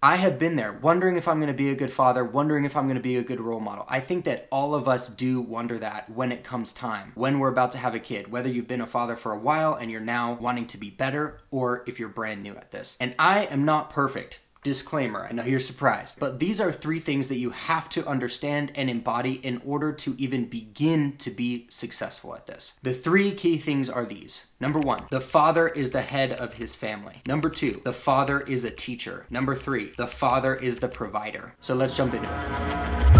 I have been there, wondering if I'm going to be a good father, wondering if I'm going to be a good role model. I think that all of us do wonder that when it comes time, when we're about to have a kid, whether you've been a father for a while and you're now wanting to be better, or if you're brand new at this. And I am not perfect. Disclaimer, I know you're surprised, but these are 3 things that you have to understand and embody in order to even begin to be successful at this. The 3 key things are these. Number 1, the father is the head of his family. Number 2, the father is a teacher. Number 3, the father is the provider. So let's jump into it.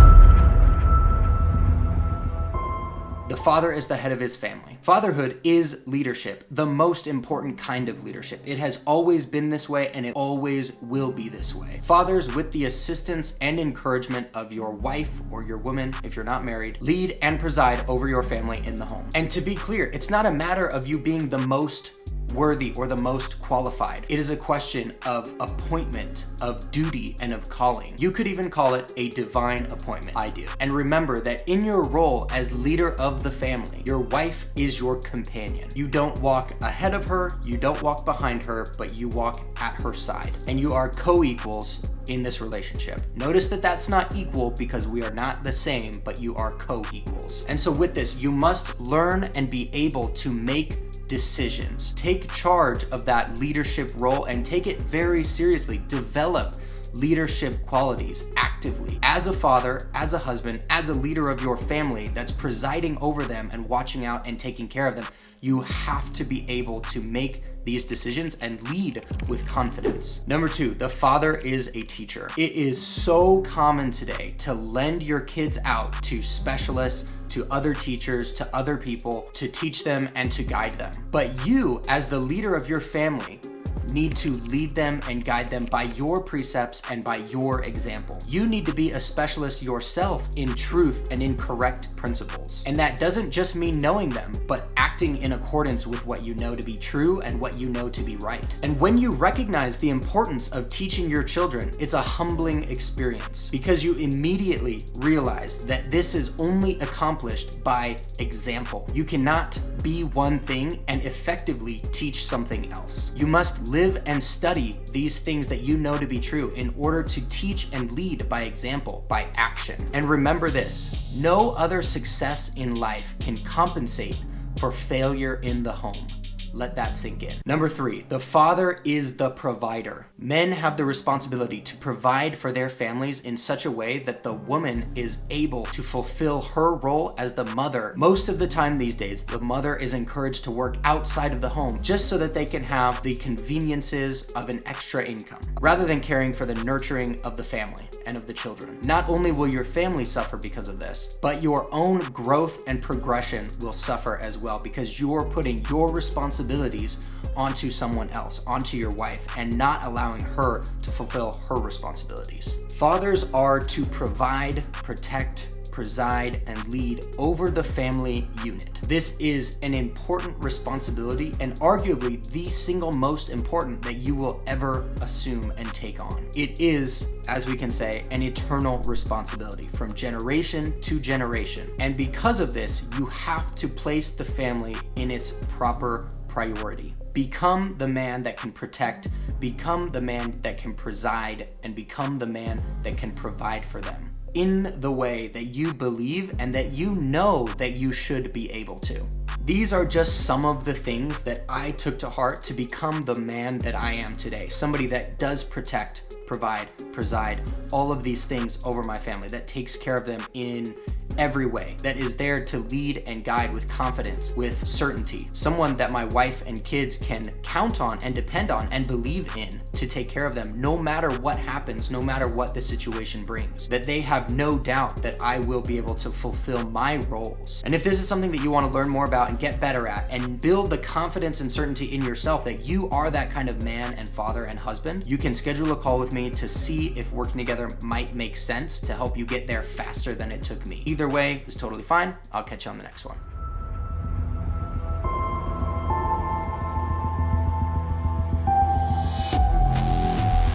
The father is the head of his family. Fatherhood is leadership, the most important kind of leadership. It has always been this way and it always will be this way. Fathers, with the assistance and encouragement of your wife or your woman, if you're not married, lead and preside over your family in the home. And to be clear, it's not a matter of you being the most worthy or the most qualified. It is a question of appointment, of duty, and of calling. You could even call it a divine appointment. I do. And remember that in your role as leader of the family, your wife is your companion. You don't walk ahead of her, you don't walk behind her, but you walk at her side. And you are co-equals in this relationship. Notice that that's not equal because we are not the same, but you are co-equals. And so with this, you must learn and be able to make decisions. Take charge of that leadership role and take it very seriously. Develop leadership qualities actively. As a father, as a husband, as a leader of your family that's presiding over them and watching out and taking care of them, you have to be able to make these decisions and lead with confidence. Number 2, the father is a teacher. It is so common today to lend your kids out to specialists, to other teachers, to other people, to teach them and to guide them. But you, as the leader of your family, need to lead them and guide them by your precepts and by your example. You need to be a specialist yourself in truth and in correct principles. And that doesn't just mean knowing them, but acting in accordance with what you know to be true and what you know to be right. And when you recognize the importance of teaching your children, it's a humbling experience because you immediately realize that this is only accomplished by example. You cannot be one thing and effectively teach something else. You must live and study these things that you know to be true in order to teach and lead by example, by action. And remember this, no other success in life can compensate for failure in the home. Let that sink in. Number 3, the father is the provider. Men have the responsibility to provide for their families in such a way that the woman is able to fulfill her role as the mother. Most of the time these days, the mother is encouraged to work outside of the home just so that they can have the conveniences of an extra income, rather than caring for the nurturing of the family and of the children. Not only will your family suffer because of this, but your own growth and progression will suffer as well because you're putting your responsibilities onto someone else, onto your wife, and not allowing her to fulfill her responsibilities. Fathers are to provide, protect, preside, and lead over the family unit. This is an important responsibility and arguably the single most important that you will ever assume and take on. It is, as we can say, an eternal responsibility from generation to generation. And because of this, you have to place the family in its proper priority. Become the man that can protect, become the man that can preside, and become the man that can provide for them in the way that you believe and that you know that you should be able to. These are just some of the things that I took to heart to become the man that I am today. Somebody that does protect, provide, preside, all of these things over my family, that takes care of them in every way, that is there to lead and guide with confidence, with certainty. Someone that my wife and kids can count on and depend on and believe in to take care of them no matter what happens, no matter what the situation brings. That they have no doubt that I will be able to fulfill my roles. And if this is something that you want to learn more about and get better at and build the confidence and certainty in yourself that you are that kind of man and father and husband, you can schedule a call with me to see if working together might make sense to help you get there faster than it took me. Either way is totally fine. I'll catch you on the next one.